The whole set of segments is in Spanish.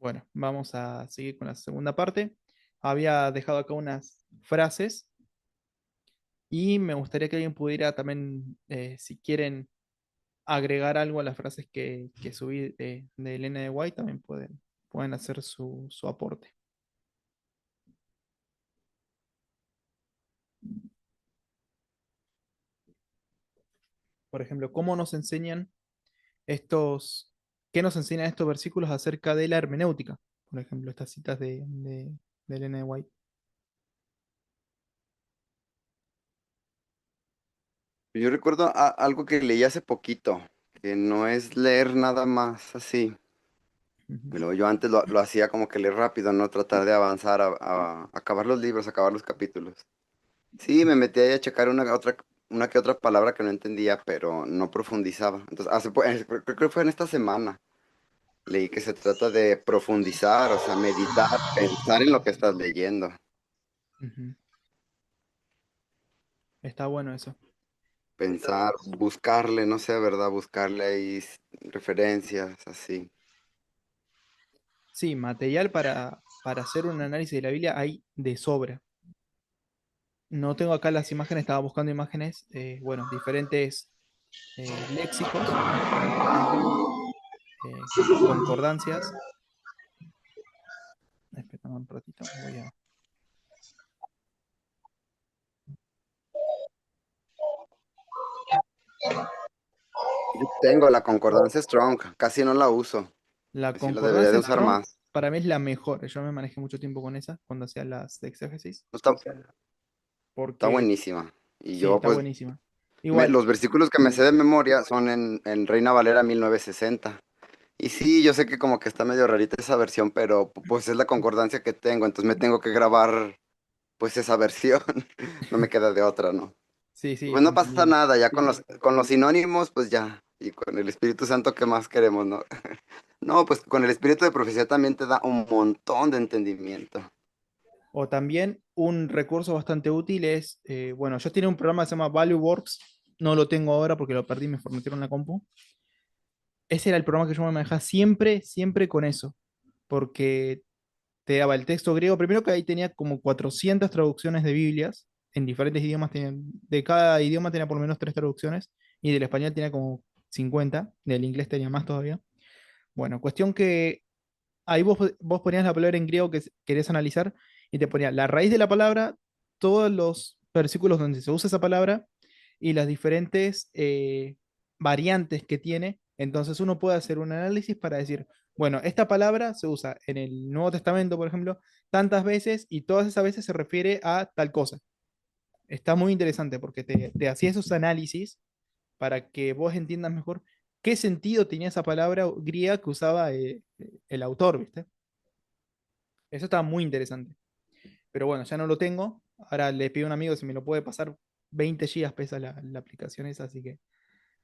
Bueno, vamos a seguir con la segunda parte. Había dejado acá unas frases y me gustaría que alguien pudiera también, si quieren agregar algo a las frases que subí de Elena de White, también pueden hacer su aporte. Por ejemplo, ¿cómo nos enseñan estos, qué nos enseñan estos versículos acerca de la hermenéutica? Por ejemplo, estas citas de Elena de White. Yo recuerdo algo que leí hace poquito, que no es leer nada más así. Ujú. Pero yo antes lo hacía como que leer rápido, no tratar de avanzar a acabar los libros, acabar los capítulos. Sí, me metí ahí a checar una que otra palabra que no entendía, pero no profundizaba. Entonces, creo que fue en esta semana. Leí que se trata de profundizar, o sea, meditar, pensar en lo que estás leyendo. Ujú. Está bueno eso. Pensar, buscarle, no sé, ¿verdad? Buscarle ahí referencias, así. Sí, material para hacer un análisis de la Biblia hay de sobra. No tengo acá las imágenes, estaba buscando imágenes, bueno, diferentes léxicos, por ejemplo, concordancias. Espera un ratito, voy a... Yo tengo la concordancia Strong, casi no la uso. La Sí la debería de concordancia usar Strong más. para mí es la mejor. Yo me manejé mucho tiempo con esa cuando hacía las de exégesis, No está porque buenísima. Y sí, yo, está pues, buenísima. Igual, los versículos que me sé de memoria son en Reina Valera 1960. Y sí, yo sé que como que está medio rarita esa versión, pero pues es la concordancia que tengo, entonces me tengo que grabar pues esa versión. No me queda de otra, ¿no? sí, sí, Pues es no pasa entendible. nada, ya con los sinónimos, pues ya. Y con el Espíritu Santo, ¿qué más queremos, no? No, pues con el Espíritu de profecía también te da un montón de entendimiento. O también un recurso bastante útil es, bueno, yo tenía un programa que se llama ValueWorks, no lo tengo ahora porque lo perdí, me formatearon la compu. Ese era el programa que yo me manejaba siempre, siempre con eso, porque te daba el texto griego, primero que ahí tenía como 400 traducciones de Biblias, en diferentes idiomas, de cada idioma tenía por lo menos 3 traducciones, y del español tenía como 50, del inglés tenía más todavía. Bueno, cuestión que ahí vos ponías la palabra en griego que querés analizar y te ponía la raíz de la palabra, todos los versículos donde se usa esa palabra y las diferentes variantes que tiene. Entonces uno puede hacer un análisis para decir, bueno, esta palabra se usa en el Nuevo Testamento, por ejemplo, tantas veces y todas esas veces se refiere a tal cosa. Está muy interesante porque te hacía esos análisis para que vos entiendas mejor qué sentido tenía esa palabra griega que usaba el autor, ¿viste? Eso estaba muy interesante. Pero bueno, ya no lo tengo. Ahora le pido a un amigo si me lo puede pasar. 20 gigas pesa la aplicación esa, así que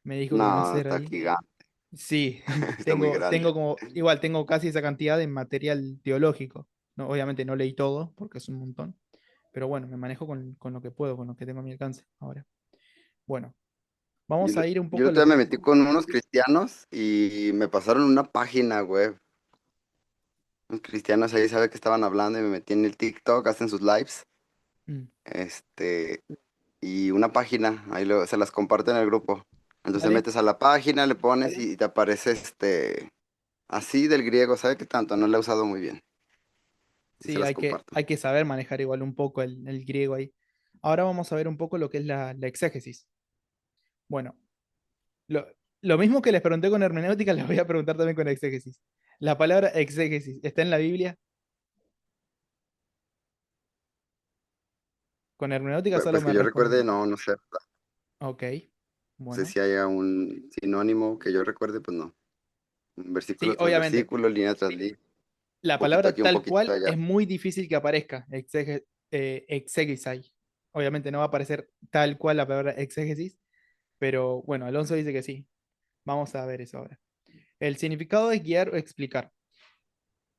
me dijo que me va a No, hacer está ahí. gigante, Sí, está muy grande. tengo como, igual tengo casi esa cantidad de material teológico. No, obviamente no leí todo, porque es un montón. Pero bueno, me manejo con lo que puedo, con lo que tengo a mi alcance ahora. Bueno, Yo, vamos a ir un yo poco el a otro lo día que me es. metí con unos cristianos y me pasaron una página web. Los cristianos ahí sabe que estaban hablando y me metí en el TikTok, hacen sus lives. Mm, Este, y una página, se las comparten en el grupo. Entonces dale. metes a la página, le pones y te aparece así del griego, ¿sabe qué tanto? No lo he usado muy bien. Y se Sí, las comparto. hay que saber manejar igual un poco el griego ahí. Ahora vamos a ver un poco lo que es la exégesis. Bueno, Lo, lo mismo que les pregunté con hermenéutica, les voy a preguntar también con exégesis. La palabra exégesis, ¿está en la Biblia? Con hermenéutica solo Pues me que yo responden. recuerde, no, no sé. Ok, No sé bueno. si haya un sinónimo que yo recuerde, pues no. Sí, Versículo tras obviamente, versículo, línea tras línea. la Un poquito palabra aquí, un tal poquito cual allá. es muy difícil que aparezca, exegesai. Obviamente no va a aparecer tal cual la palabra exégesis, pero bueno, Alonso dice que sí. Vamos a ver eso ahora. El significado es guiar o explicar.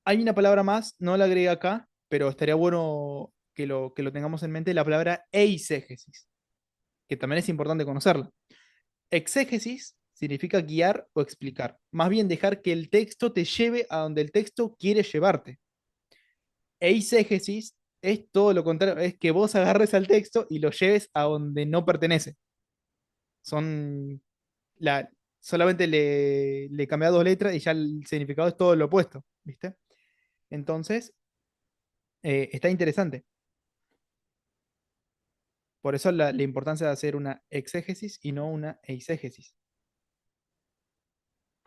Hay una palabra más, no la agrega acá, pero estaría bueno que lo tengamos en mente, la palabra eisegesis, que también es importante conocerla. Exégesis significa guiar o explicar. Más bien dejar que el texto te lleve a donde el texto quiere llevarte. Eisegesis es todo lo contrario, es que vos agarres al texto y lo lleves a donde no pertenece. Son la, solamente le cambia dos letras y ya el significado es todo lo opuesto, ¿viste? Entonces, está interesante. Por eso la importancia de hacer una exégesis y no una eisegesis.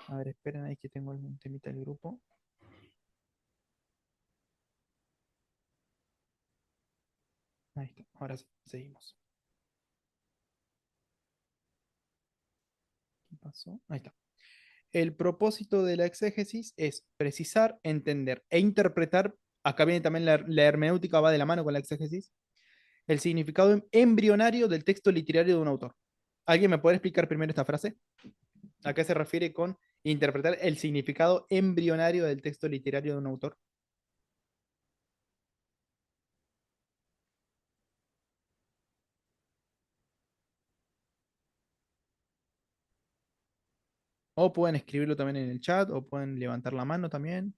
A ver, esperen ahí que tengo algún temita del grupo. Ahí está, ahora sí, seguimos. ¿Qué pasó? Ahí está. El propósito de la exégesis es precisar, entender e interpretar. Acá viene también la hermenéutica, va de la mano con la exégesis. El significado embrionario del texto literario de un autor. ¿Alguien me puede explicar primero esta frase? ¿A qué se refiere con interpretar el significado embrionario del texto literario de un autor? O pueden escribirlo también en el chat, o pueden levantar la mano también,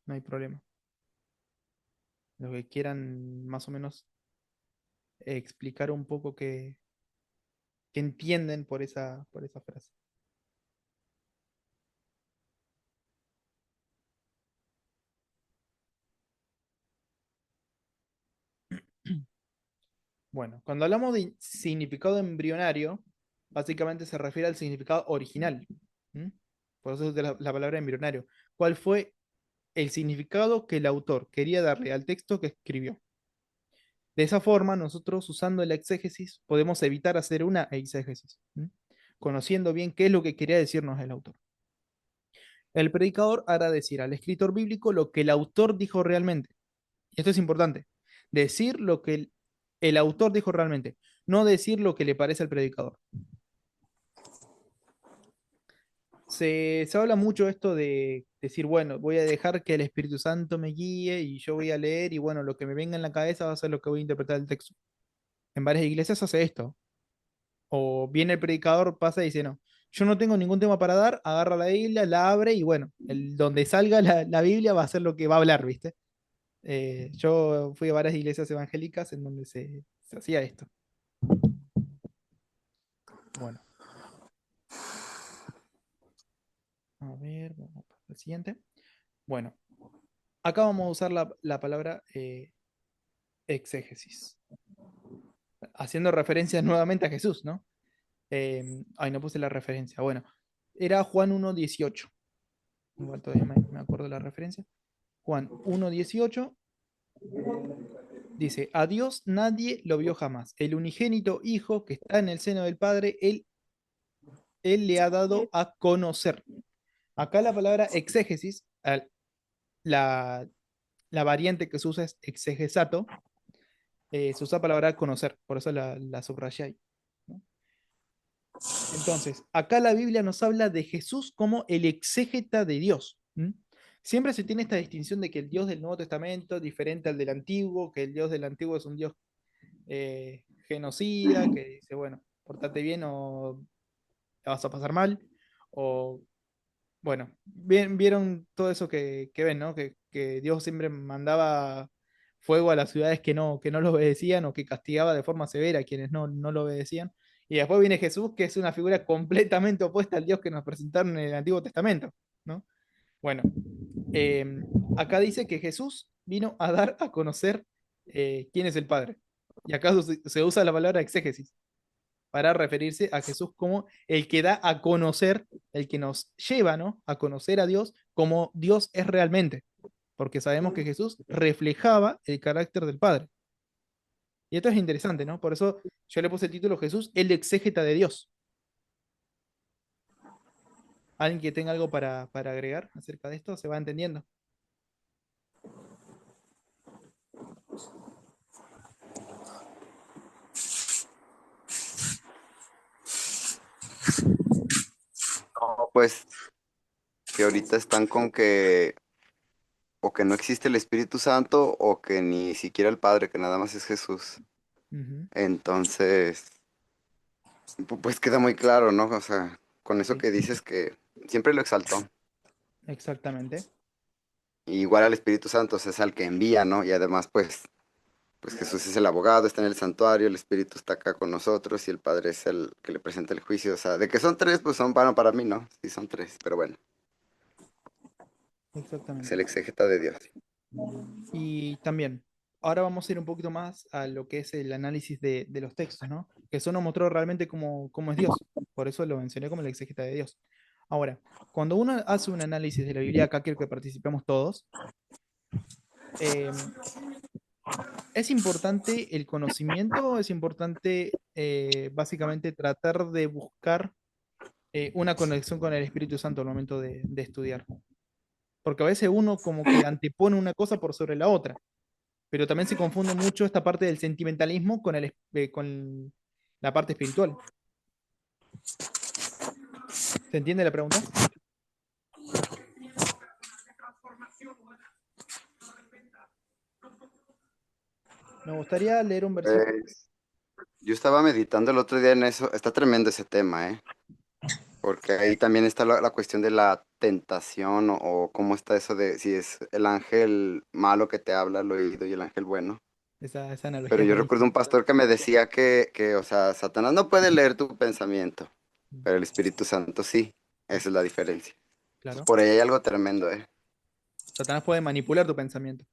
no hay problema. Lo que quieran más o menos explicar un poco que entienden por esa frase. Bueno, cuando hablamos de significado embrionario, básicamente se refiere al significado original. ¿M? Por eso es de la palabra embrionario. ¿Cuál fue el significado que el autor quería darle al texto que escribió? De esa forma, nosotros usando la exégesis podemos evitar hacer una eisegesis, ¿m? Conociendo bien qué es lo que quería decirnos el autor. El predicador hará decir al escritor bíblico lo que el autor dijo realmente. Y esto es importante. Decir lo que el autor dijo realmente, no decir lo que le parece al predicador. Se habla mucho esto de decir, bueno, voy a dejar que el Espíritu Santo me guíe y yo voy a leer y bueno, lo que me venga en la cabeza va a ser lo que voy a interpretar el texto. En varias iglesias hace esto. O viene el predicador, pasa y dice, no, yo no tengo ningún tema para dar, agarra la Biblia, la abre y bueno, donde salga la Biblia va a ser lo que va a hablar, ¿viste? Yo fui a varias iglesias evangélicas en donde se hacía esto. Bueno, a ver, vamos para el siguiente. Bueno, acá vamos a usar la palabra exégesis, haciendo referencia nuevamente a Jesús, ¿no? Ay, no puse la referencia. Bueno, era Juan 1:18. Igual todavía me acuerdo de la referencia. Juan 1:18 dice, a Dios nadie lo vio jamás. El unigénito Hijo que está en el seno del Padre, él le ha dado a conocer. Acá la palabra exégesis, la, la variante que se usa es exegesato, se usa para palabra conocer, por eso la subrayé ahí, ¿no? Entonces, acá la Biblia nos habla de Jesús como el exégeta de Dios. ¿M? Siempre se tiene esta distinción de que el Dios del Nuevo Testamento es diferente al del Antiguo, que el Dios del Antiguo es un Dios genocida, que dice, bueno, portate bien o la vas a pasar mal, o bueno, vieron todo eso que ven, ¿no? Que Dios siempre mandaba fuego a las ciudades que no lo obedecían o que castigaba de forma severa a quienes no lo obedecían. Y después viene Jesús, que es una figura completamente opuesta al Dios que nos presentaron en el Antiguo Testamento, ¿no? Bueno, eh, acá dice que Jesús vino a dar a conocer quién es el Padre. Y acá se usa la palabra exégesis para referirse a Jesús como el que da a conocer, el que nos lleva, ¿no? A conocer a Dios como Dios es realmente, porque sabemos que Jesús reflejaba el carácter del Padre. Y esto es interesante, ¿no? Por eso yo le puse el título Jesús, el exégeta de Dios. ¿Alguien que tenga algo para agregar acerca de esto? ¿Se va entendiendo? No, pues que ahorita están con que o que no existe el Espíritu Santo o que ni siquiera el Padre, que nada más es Jesús. Ujú. Entonces, pues queda muy claro, ¿no? O sea, con eso Sí, que dices que siempre lo exaltó. exactamente. Y igual al Espíritu Santo es al que envía, ¿no? Y además, pues Jesús es el abogado, está en el santuario, el Espíritu está acá con nosotros y el Padre es el que le presenta el juicio. O sea, de que son tres, pues son bueno para mí, ¿no? Sí, son tres, pero bueno, es Exactamente. el exégeta de Dios. Y también, ahora vamos a ir un poquito más a lo que es el análisis de los textos, ¿no? Que eso nos mostró realmente cómo es Dios. Por eso lo mencioné como el exégeta de Dios. Ahora, cuando uno hace un análisis de la Biblia, acá quiero que participemos todos, eh, ¿es importante el conocimiento? ¿Es importante básicamente tratar de buscar una conexión con el Espíritu Santo al momento de estudiar? Porque a veces uno como que antepone una cosa por sobre la otra, pero también se confunde mucho esta parte del sentimentalismo con la parte espiritual. ¿Se entiende la pregunta? Me gustaría leer un versículo. Pues, yo estaba meditando el otro día en eso, está tremendo ese tema, ¿eh? Porque ahí también está la cuestión de la tentación o cómo está eso de si es el ángel malo que te habla al oído y el ángel bueno. Esa analogía Pero es yo recuerdo buenísima. un pastor que me decía o sea, Satanás no puede leer tu pensamiento, pero el Espíritu Santo sí. Esa es la diferencia. Entonces, Claro. por ahí hay algo tremendo, ¿eh? Satanás puede manipular tu pensamiento.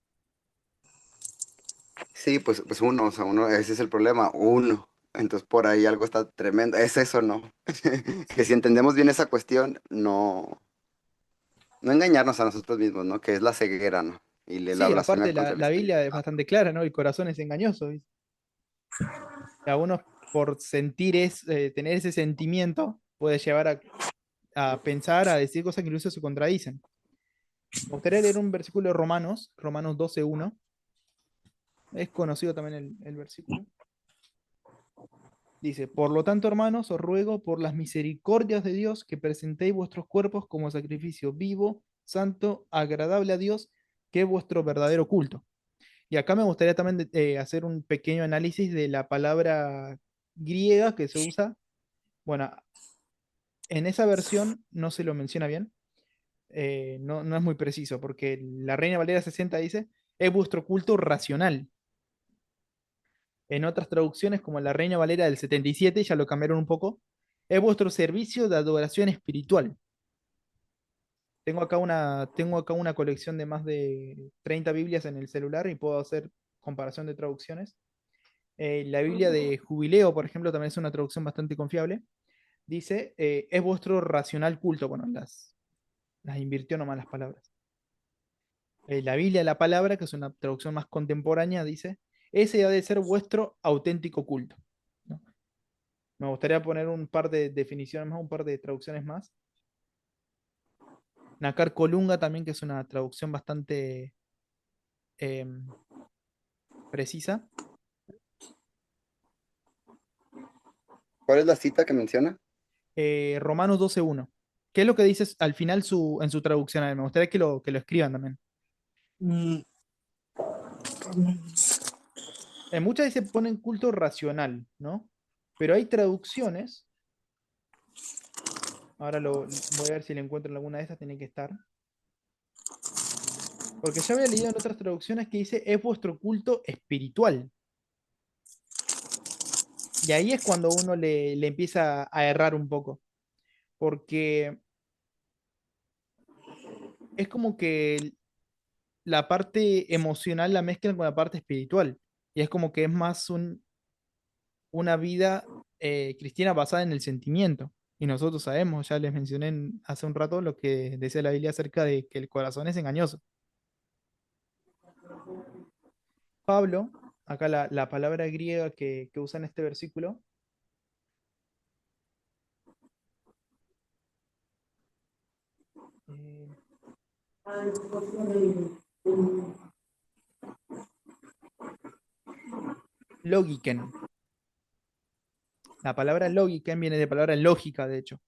Sí, pues uno, o sea, uno, ese es el problema, uno. Entonces, por ahí algo está tremendo. Es eso, ¿no? Que si entendemos bien esa cuestión, no engañarnos a nosotros mismos, ¿no? Que es la ceguera, ¿no? Y la Sí, blasfemia aparte contra el la Espíritu Biblia es Santo. bastante clara, ¿no? El corazón es engañoso. ¿Viste? Y a uno por tener ese sentimiento puede llevar a pensar, a decir cosas que incluso se contradicen. Me gustaría leer un versículo de Romanos, Romanos 12:1. Es conocido también el versículo. Dice, por lo tanto, hermanos, os ruego por las misericordias de Dios que presentéis vuestros cuerpos como sacrificio vivo, santo, agradable a Dios, que es vuestro verdadero culto. Y acá me gustaría también hacer un pequeño análisis de la palabra griega que se usa. Bueno, en esa versión no se lo menciona bien, no es muy preciso, porque la Reina Valera 60 dice, es vuestro culto racional. En otras traducciones, como la Reina Valera del 77, ya lo cambiaron un poco, es vuestro servicio de adoración espiritual. Tengo acá una colección de más de 30 Biblias en el celular y puedo hacer comparación de traducciones. La Biblia de Jubileo, por ejemplo, también es una traducción bastante confiable. Dice, es vuestro racional culto. Bueno, las invirtió nomás las palabras. La Biblia de la Palabra, que es una traducción más contemporánea, dice, ese ha de ser vuestro auténtico culto. ¿No? Me gustaría poner un par de definiciones más, un par de traducciones más. Nakar Colunga también, que es una traducción bastante em, precisa. ¿Cuál es la cita que menciona? Romanos 12:1. ¿Qué es lo que dice al final en su traducción? A ver, me gustaría que lo escriban también. En muchas veces ponen culto racional, ¿no? Pero hay traducciones, ahora voy a ver si le encuentro en alguna de estas, tiene que estar. Porque ya había leído en otras traducciones que dice, es vuestro culto espiritual. Y ahí es cuando uno le empieza a errar un poco. Porque es como que la parte emocional la mezclan con la parte espiritual. Y es como que es más una vida cristiana basada en el sentimiento. Y nosotros sabemos, ya les mencioné hace un rato lo que decía la Biblia acerca de que el corazón es engañoso. Pablo, acá la palabra griega que usa en este versículo, eh, logiken. La palabra logiken viene de palabra lógica, de hecho.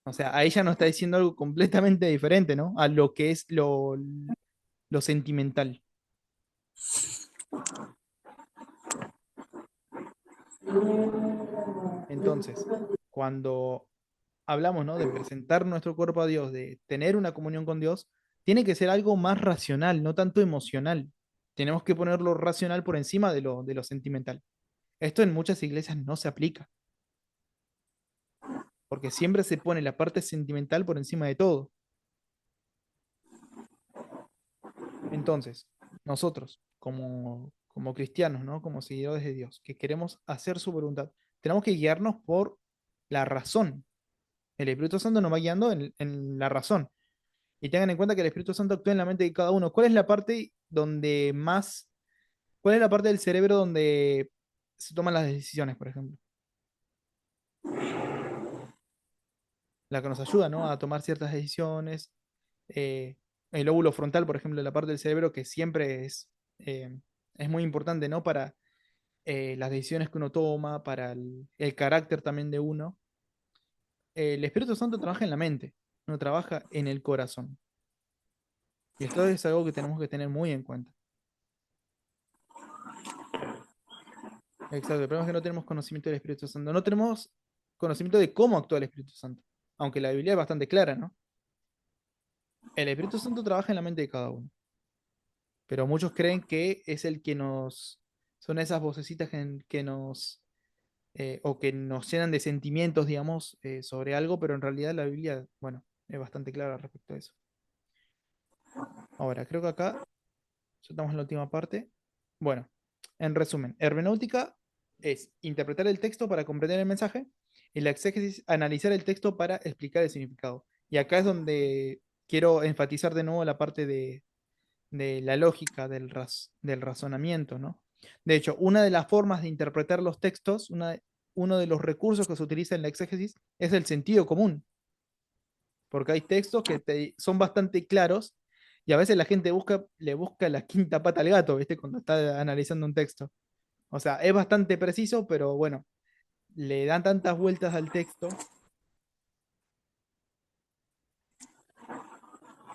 O sea, a ella nos está diciendo algo completamente diferente, ¿no? A lo que es lo sentimental. Entonces, cuando hablamos, ¿no? De presentar nuestro cuerpo a Dios, de tener una comunión con Dios, tiene que ser algo más racional, no tanto emocional. Tenemos que poner lo racional por encima de lo sentimental. Esto en muchas iglesias no se aplica, porque siempre se pone la parte sentimental por encima de todo. Entonces, nosotros, como cristianos, ¿no? Como seguidores de Dios, que queremos hacer su voluntad, tenemos que guiarnos por la razón. El Espíritu Santo nos va guiando en la razón. Y tengan en cuenta que el Espíritu Santo actúa en la mente de cada uno. ¿Cuál es la parte donde más, cuál es la parte del cerebro donde se toman las decisiones, por ejemplo? La que nos ayuda, ¿no? A tomar ciertas decisiones. eh, el lóbulo frontal, por ejemplo, la parte del cerebro que siempre es muy importante, ¿no? Para las decisiones que uno toma, para el carácter también de uno. El Espíritu Santo trabaja en la mente, no trabaja en el corazón. Y esto es algo que tenemos que tener muy en cuenta. Exacto, el problema es que no tenemos conocimiento del Espíritu Santo. No tenemos conocimiento de cómo actúa el Espíritu Santo. Aunque la Biblia es bastante clara, ¿no? El Espíritu Santo trabaja en la mente de cada uno. Pero muchos creen que es el que nos... Son esas vocecitas que nos... o que nos llenan de sentimientos, digamos, sobre algo, pero en realidad la Biblia, bueno, es bastante clara respecto a eso. Ahora, creo que acá ya estamos en la última parte. Bueno, en resumen, hermenéutica es interpretar el texto para comprender el mensaje y la exégesis, analizar el texto para explicar el significado. Y acá es donde quiero enfatizar de nuevo la parte de la lógica, del razonamiento, ¿no? De hecho, una de las formas de interpretar los textos, uno de los recursos que se utiliza en la exégesis es el sentido común, porque hay textos que son bastante claros y a veces la gente le busca la quinta pata al gato, ¿viste? Cuando está analizando un texto. O sea, es bastante preciso, pero bueno, le dan tantas vueltas al texto.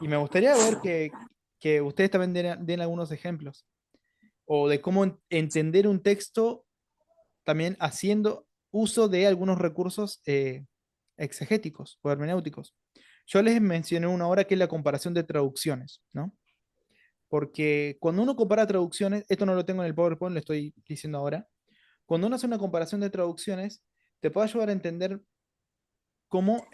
Y me gustaría ver que ustedes también den algunos ejemplos. O de cómo entender un texto también haciendo uso de algunos recursos exegéticos o hermenéuticos. Yo les mencioné una hora que es la comparación de traducciones, ¿no? Porque cuando uno compara traducciones, esto no lo tengo en el PowerPoint, lo estoy diciendo ahora. Cuando uno hace una comparación de traducciones, te puede ayudar a entender cómo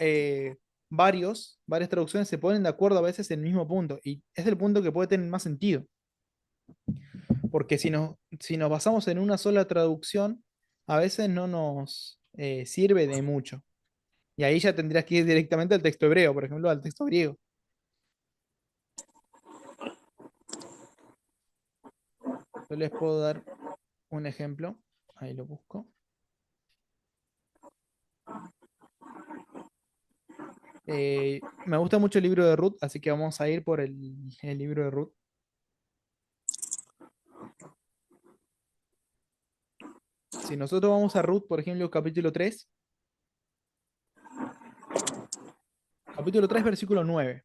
varias traducciones se ponen de acuerdo a veces en el mismo punto. Y es el punto que puede tener más sentido. Porque si nos basamos en una sola traducción, a veces no nos sirve de mucho. Y ahí ya tendrías que ir directamente al texto hebreo, por ejemplo, al texto griego. Yo les puedo dar un ejemplo. Ahí lo busco. Me gusta mucho el libro de Ruth, así que vamos a ir por el libro de Ruth. Si nosotros vamos a Ruth, por ejemplo, capítulo 3 versículo 9.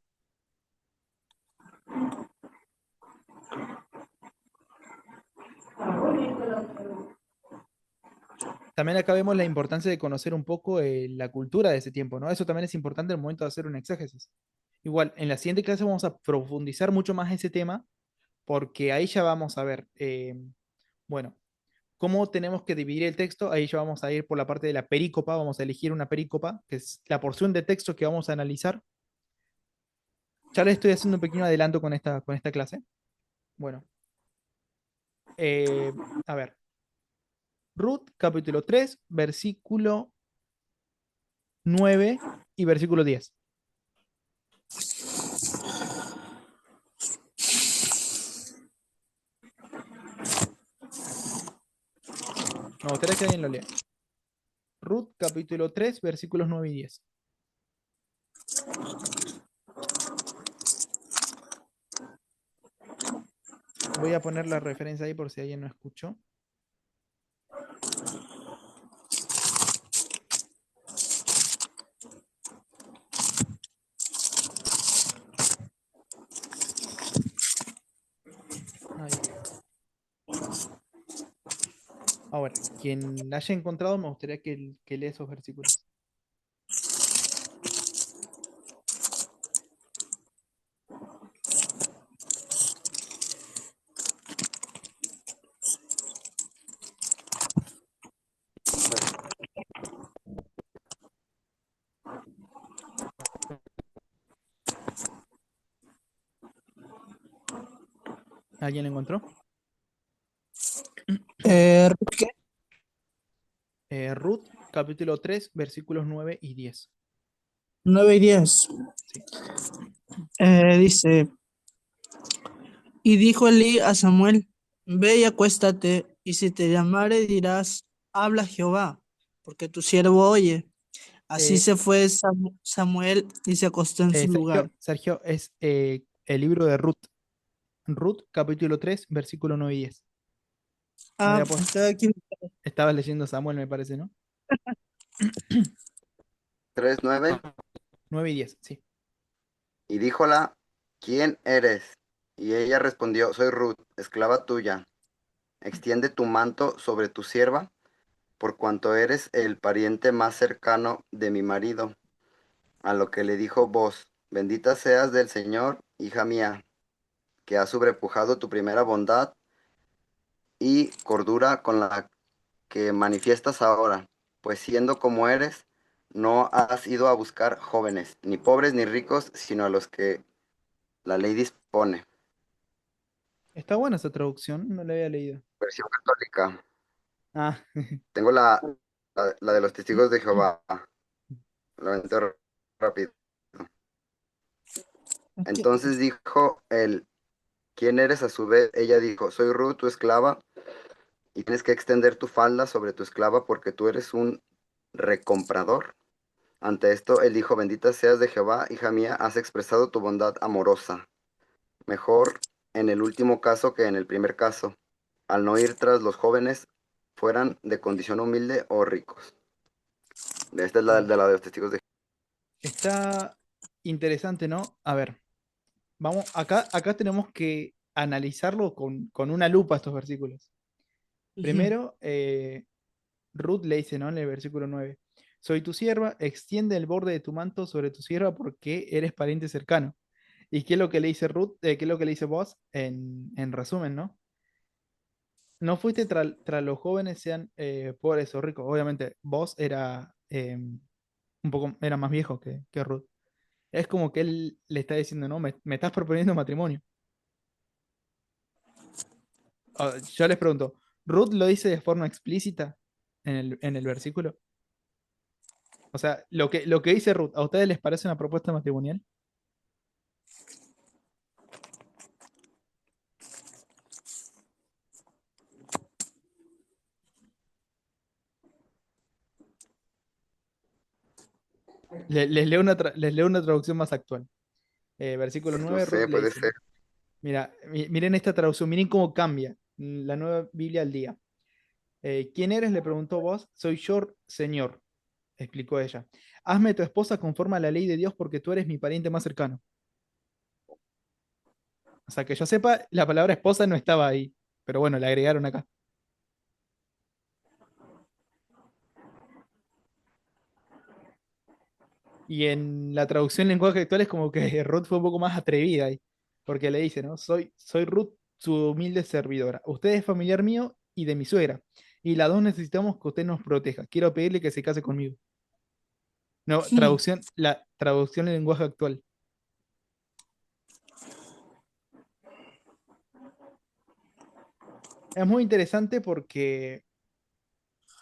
También acá vemos la importancia de conocer un poco la cultura de ese tiempo, ¿no? Eso también es importante en el momento de hacer un exégesis. Igual, en la siguiente clase vamos a profundizar mucho más ese tema, porque ahí ya vamos a ver, bueno, cómo tenemos que dividir el texto. Ahí ya vamos a ir por la parte de la perícopa, vamos a elegir una perícopa, que es la porción de texto que vamos a analizar. Ya les estoy haciendo un pequeño adelanto con esta clase. Bueno, eh, a ver, Ruth, capítulo 3 versículo 9 y versículo 10. Me gustaría que alguien lo lea. Ruth, capítulo 3 versículos 9 y 10. Voy a poner la referencia ahí por si alguien no escuchó. Ahí. Ahora, quien la haya encontrado, me gustaría que lea esos versículos. ¿Alguien lo encontró? ¿Qué? Ruth, capítulo 3 versículos 9 y 10. 9 y 10. Sí. Dice, y dijo Elí a Samuel, ve y acuéstate, y si te llamare dirás, habla Jehová, porque tu siervo oye. Así Eh, se fue Samuel y se acostó en su lugar. Sergio, es el libro de Ruth. Ruth, capítulo 3 versículo 9 y 10. Ah, Había puesto, está aquí. estabas leyendo Samuel, me parece, ¿no? 3:9. 9 y 10, sí. Y díjola, ¿quién eres? Y ella respondió, soy Ruth, esclava tuya. Extiende tu manto sobre tu sierva, por cuanto eres el pariente más cercano de mi marido. A lo que le dijo vos, bendita seas del Señor, hija mía, que has sobrepujado tu primera bondad y cordura con la que manifiestas ahora, pues siendo como eres, no has ido a buscar jóvenes, ni pobres ni ricos, sino a los que la ley dispone. Está buena esa traducción, no la había leído. Versión católica. Ah, Tengo la de los testigos de Jehová. Lo entero rápido. ¿Qué? Entonces dijo él, ¿quién eres? A su vez, ella dijo, soy Ruth, tu esclava, y tienes que extender tu falda sobre tu esclava porque tú eres un recomprador. Ante esto, él dijo, bendita seas de Jehová, hija mía, has expresado tu bondad amorosa. Mejor en el último caso que en el primer caso, al no ir tras los jóvenes, fueran de condición humilde o ricos. Esta es la eh, de los testigos de está interesante, ¿no? A ver, vamos, acá tenemos que analizarlo con una lupa estos versículos. Ujú. Primero, Ruth le dice, ¿no? En el versículo 9, soy tu sierva, extiende el borde de tu manto sobre tu sierva porque eres pariente cercano. ¿Y qué es lo que le dice Ruth? ¿Qué es lo que le dice vos? En resumen, ¿no? No fuiste tras los jóvenes sean pobres o ricos. Obviamente, vos era un poco, era más viejo que Ruth. Es como que él le está diciendo, no, me estás proponiendo matrimonio. Ah, yo les pregunto, ¿Ruth lo dice de forma explícita en el versículo? O sea, lo que dice Ruth, ¿a ustedes les parece una propuesta matrimonial? Les leo una traducción más actual. Versículo no 9, Ruth sé, le puede dice, ser. ¿no? Mira, miren esta traducción, miren cómo cambia la nueva Biblia al día. ¿Quién eres? Le preguntó vos. Soy yo, Señor, explicó ella. Hazme tu esposa conforme a la ley de Dios porque tú eres mi pariente más cercano. O sea, que yo sepa, la palabra esposa no estaba ahí, pero bueno, la agregaron acá. Y en la traducción en lenguaje actual es como que Ruth fue un poco más atrevida ahí, porque le dice, ¿no? Soy Ruth, su humilde servidora. Usted es familiar mío y de mi suegra, y las dos necesitamos que usted nos proteja. Quiero pedirle que se case conmigo. No, Hmm. la traducción en lenguaje actual. Es muy interesante porque,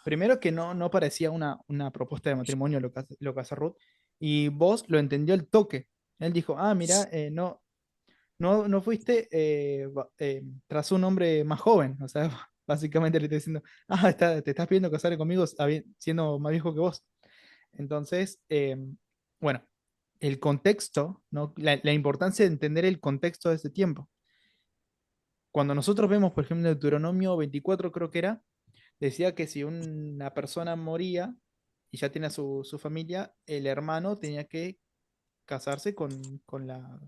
primero que no parecía una propuesta de matrimonio lo que hace Ruth, y vos lo entendió el toque. Él dijo, ah, mira, no fuiste tras un hombre más joven. O sea, básicamente le está diciendo, ah, te estás pidiendo casar conmigo siendo más viejo que vos. Entonces, bueno, el contexto, ¿no? La importancia de entender el contexto de ese tiempo. Cuando nosotros vemos, por ejemplo, Deuteronomio 24, creo que era, decía que si una persona moría y ya tenía su familia, el hermano tenía que casarse con la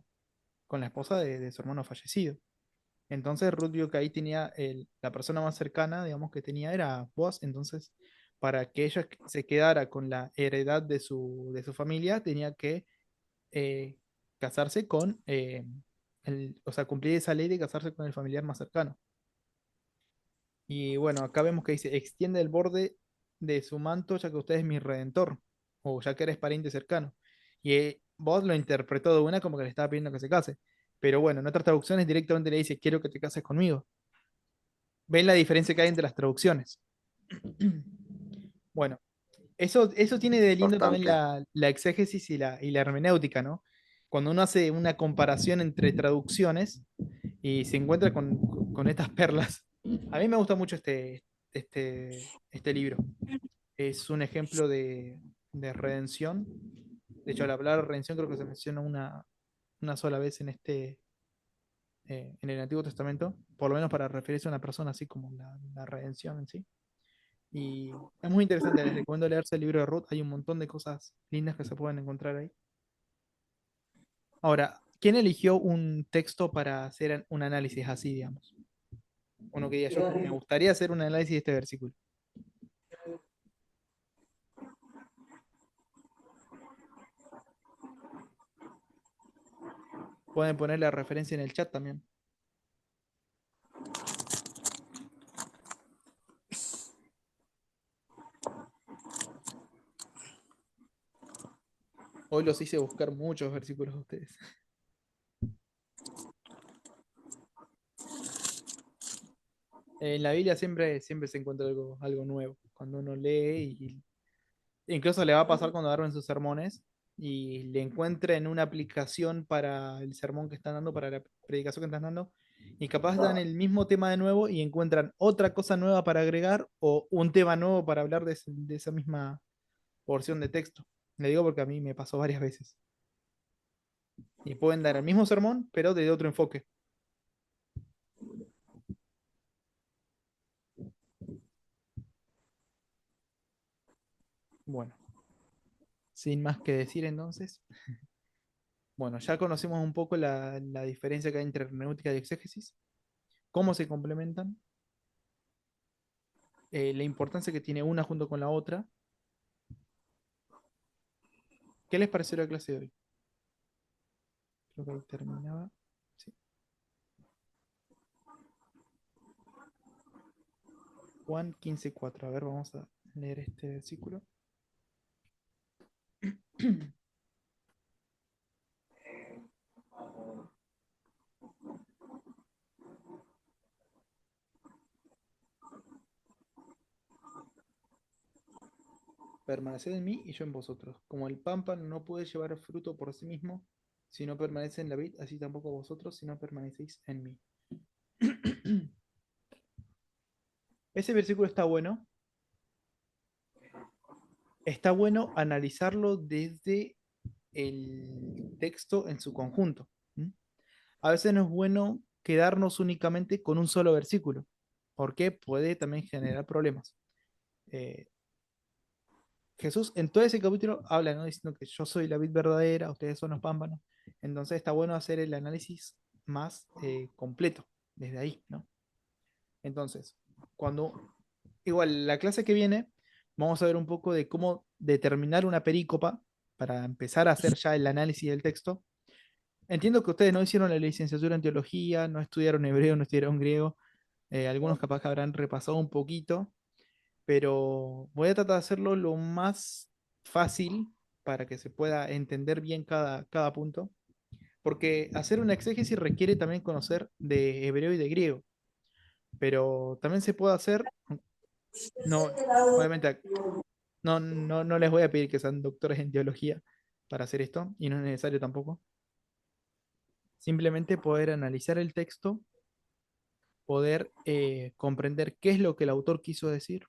esposa de su hermano fallecido. Entonces Ruth vio que ahí tenía la persona más cercana, digamos, que tenía era Boaz. Entonces, para que ella se quedara con la heredad de su familia, tenía que eh, casarse o sea, cumplir esa ley de casarse con el familiar más cercano. Y bueno, acá vemos que dice, extiende el borde de su manto ya que usted es mi redentor, o ya que eres pariente cercano. Y vos lo interpretó de una como que le estaba pidiendo que se case. Pero bueno, en otras traducciones directamente le dice, quiero que te cases conmigo. ¿Ven la diferencia que hay entre las traducciones? Bueno, eso tiene de lindo también Importante. la exégesis y la hermenéutica, ¿no? Cuando uno hace una comparación entre traducciones y se encuentra con estas perlas. A mí me gusta mucho este libro. Es un ejemplo de redención. De hecho, al hablar de redención creo que se menciona una sola vez en el Antiguo Testamento, por lo menos para referirse a una persona así como la redención en sí. Y es muy interesante, les recomiendo leerse el libro de Ruth, hay un montón de cosas lindas que se pueden encontrar ahí. Ahora, ¿quién eligió un texto para hacer un análisis así, digamos? Uno que diga, yo me gustaría hacer un análisis de este versículo. Pueden poner la referencia en el chat también. Hoy los hice buscar muchos versículos de ustedes. En la Biblia siempre se encuentra algo nuevo. Cuando uno lee y incluso le va a pasar cuando agarren sus sermones y le encuentren una aplicación para el sermón que están dando, para la predicación que están dando, y capaz dan el mismo tema de nuevo y encuentran otra cosa nueva para agregar o un tema nuevo para hablar de esa misma porción de texto. Le digo porque a mí me pasó varias veces. Y pueden dar el mismo sermón, pero de otro enfoque. Bueno, sin más que decir entonces. Bueno, ya conocemos un poco la diferencia que hay entre hermenéutica y exégesis, cómo se complementan, la importancia que tiene una junto con la otra. ¿Qué les pareció la clase de hoy? Creo que ahí terminaba. Sí. Juan 15:4. A ver, vamos a leer este versículo. Permaneced en mí y yo en vosotros. Como el pámpano no puede llevar fruto por sí mismo si no permanece en la vid, así tampoco vosotros si no permanecéis en mí. Ese versículo está bueno. Está bueno analizarlo desde el texto en su conjunto. ¿Mm? A veces no es bueno quedarnos únicamente con un solo versículo, porque puede también generar problemas. Eh, Jesús en todo ese capítulo habla, ¿no? Diciendo que yo soy la vid verdadera, ustedes son los pámpanos. Entonces está bueno hacer el análisis más completo desde ahí, ¿no? Entonces, cuando, igual, la clase que viene, vamos a ver un poco de cómo determinar una perícopa para empezar a hacer ya el análisis del texto. Entiendo que ustedes no hicieron la licenciatura en teología, no estudiaron hebreo, no estudiaron griego. Algunos capaz que habrán repasado un poquito, pero voy a tratar de hacerlo lo más fácil para que se pueda entender bien cada punto, porque hacer una exégesis requiere también conocer de hebreo y de griego, pero también se puede hacer, no, obviamente no les voy a pedir que sean doctores en teología para hacer esto, y no es necesario tampoco. Simplemente poder analizar el texto, poder comprender qué es lo que el autor quiso decir,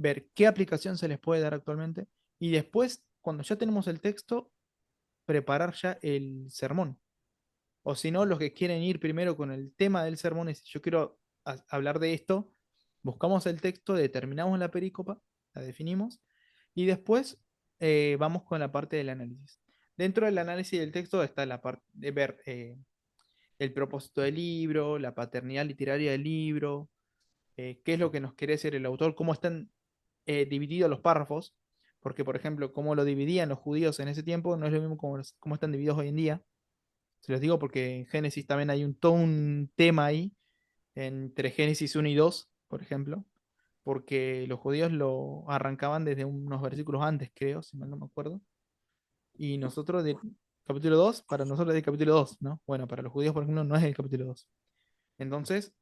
ver qué aplicación se les puede dar actualmente y después, cuando ya tenemos el texto, preparar ya el sermón. O si no, los que quieren ir primero con el tema del sermón es, yo quiero hablar de esto, buscamos el texto, determinamos la perícopa, la definimos y después vamos con la parte del análisis. Dentro del análisis del texto está la parte de ver el propósito del libro, la paternidad literaria del libro, qué es lo que nos quiere decir el autor, cómo están divididos los párrafos, porque por ejemplo, cómo lo dividían los judíos en ese tiempo no es lo mismo como están divididos hoy en día. Se los digo porque en Génesis también hay todo un tema ahí, entre Génesis 1 y 2 por ejemplo, porque los judíos lo arrancaban desde unos versículos antes, creo, si mal no me acuerdo, y nosotros Capítulo 2 para nosotros es el capítulo 2, ¿no? Bueno, para los judíos, por ejemplo, no es el capítulo 2. Entonces,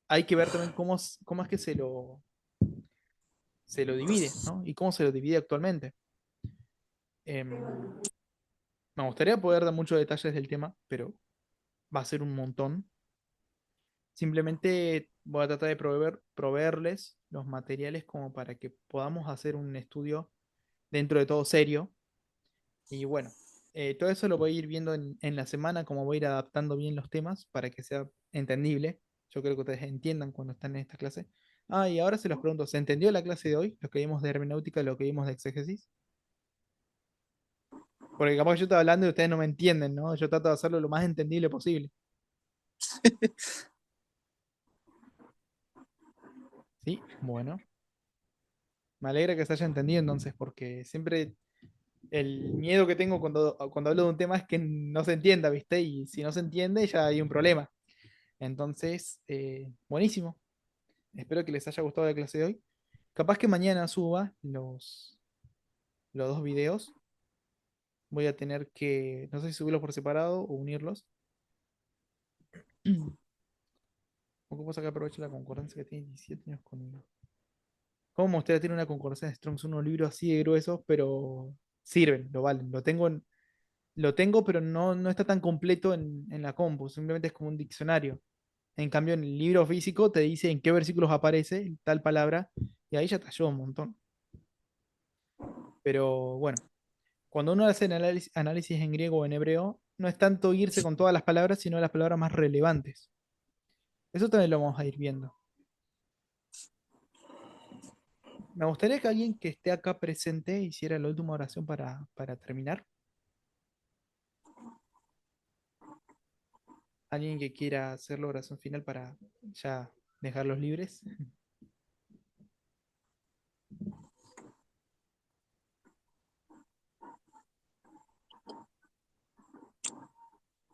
hay que ver también cómo es que se lo divide, ¿no? Y cómo se lo divide actualmente. Em, Me gustaría poder dar muchos detalles del tema, pero va a ser un montón. Simplemente voy a tratar de proveerles los materiales como para que podamos hacer un estudio dentro de todo serio. Y bueno, todo eso lo voy a ir viendo en la semana, como voy a ir adaptando bien los temas para que sea entendible. Yo creo que ustedes entiendan cuando están en esta clase. Ah, y ahora se los pregunto, ¿se entendió la clase de hoy? Lo que vimos de hermenéutica, lo que vimos de exégesis. Porque capaz que yo estoy hablando y ustedes no me entienden, ¿no? Yo trato de hacerlo lo más entendible posible. Sí, bueno. Me alegra que se haya entendido entonces, porque siempre el miedo que tengo cuando hablo de un tema es que no se entienda, ¿viste? Y si no se entiende, ya hay un problema. Entonces, buenísimo. Espero que les haya gustado la clase de hoy. Capaz que mañana suba los dos videos. Voy a tener que, no sé si subirlos por separado o unirlos. ¿O cómo sacar provecho de la concordancia que tiene 17 años conmigo? ¿Cómo me gustaría tener una concordancia de Strong? Son unos libros así de gruesos, pero sirven, lo valen. Lo tengo, pero no está tan completo en la compu. Simplemente es como un diccionario. En cambio, en el libro físico te dice en qué versículos aparece tal palabra, y ahí ya te ayuda un montón. Pero bueno, cuando uno hace el análisis en griego o en hebreo, no es tanto irse con todas las palabras, sino las palabras más relevantes. Eso también lo vamos a ir viendo. Me gustaría que alguien que esté acá presente hiciera la última oración para terminar. Alguien que quiera hacer la oración final para ya dejarlos libres.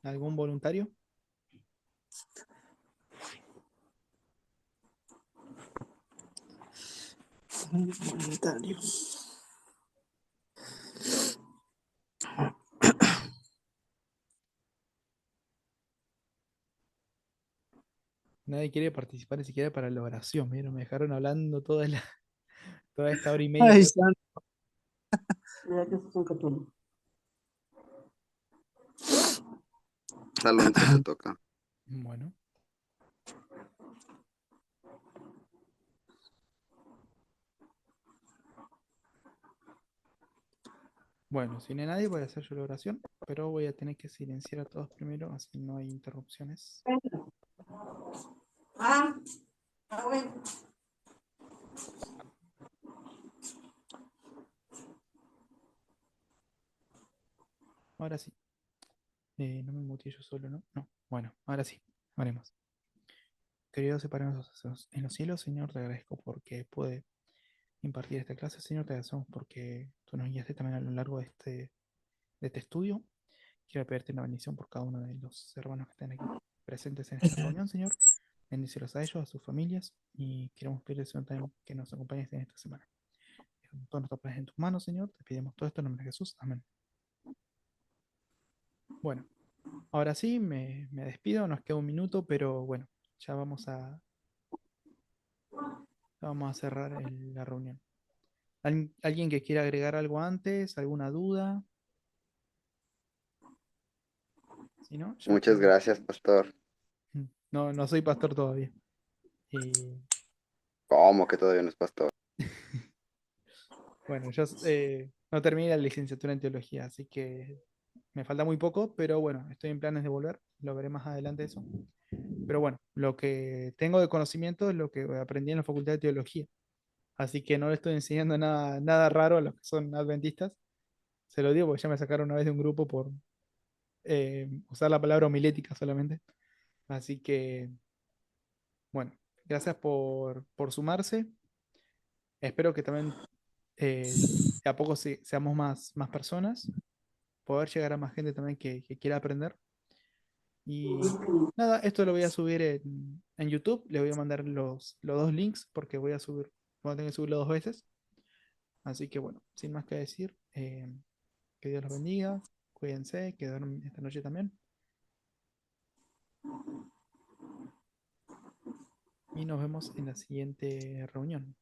¿Algún voluntario? Voluntario. Nadie quiere participar ni siquiera para la oración. Mira, me dejaron hablando toda esta hora y media. Ay, santo. Ya que es un católico. Alonso, te toca. Bueno, bueno, si no hay nadie, voy a hacer yo la oración, pero voy a tener que silenciar a todos primero, así no hay interrupciones. Ah, bueno. Ahora sí. No me muteé yo solo, ¿no? No. Bueno, ahora sí. Haremos. Queridos separados en los cielos, Señor, te agradezco porque pude impartir esta clase. Señor, te agradecemos porque tú nos guiaste también a lo largo de este estudio. Quiero pedirte una bendición por cada uno de los hermanos que están aquí presentes en esta reunión, Señor. Bendícelos a ellos, a sus familias, y queremos pedirte, Señor, también que nos acompañes en esta semana. Dejamos todos nuestros planes en tus manos, Señor. Te pedimos todo esto en nombre de Jesús. Amén. Bueno, ahora sí, me despido. Nos queda un minuto, pero bueno, ya vamos a cerrar la reunión. ¿Alguien que quiera agregar algo antes? ¿Alguna duda? Si no, ya Muchas podemos. gracias, pastor. No, no soy pastor todavía. Y ¿Cómo que todavía no es pastor? bueno, yo no terminé la licenciatura en teología, así que me falta muy poco, pero bueno, estoy en planes de volver. Lo veré más adelante eso. Pero bueno, lo que tengo de conocimiento es lo que aprendí en la Facultad de Teología. Así que no le estoy enseñando nada raro a los que son adventistas. Se lo digo porque ya me sacaron una vez de un grupo por usar la palabra homilética solamente. Así que, bueno, gracias por sumarse. Espero que también de a poco seamos más personas. Poder llegar a más gente también que quiera aprender. Y nada, esto lo voy a subir en YouTube. Le voy a mandar los dos links porque voy a tener que subirlo dos veces. Así que bueno, sin más que decir, que Dios los bendiga. Cuídense, que duermen esta noche también. Y nos vemos en la siguiente reunión.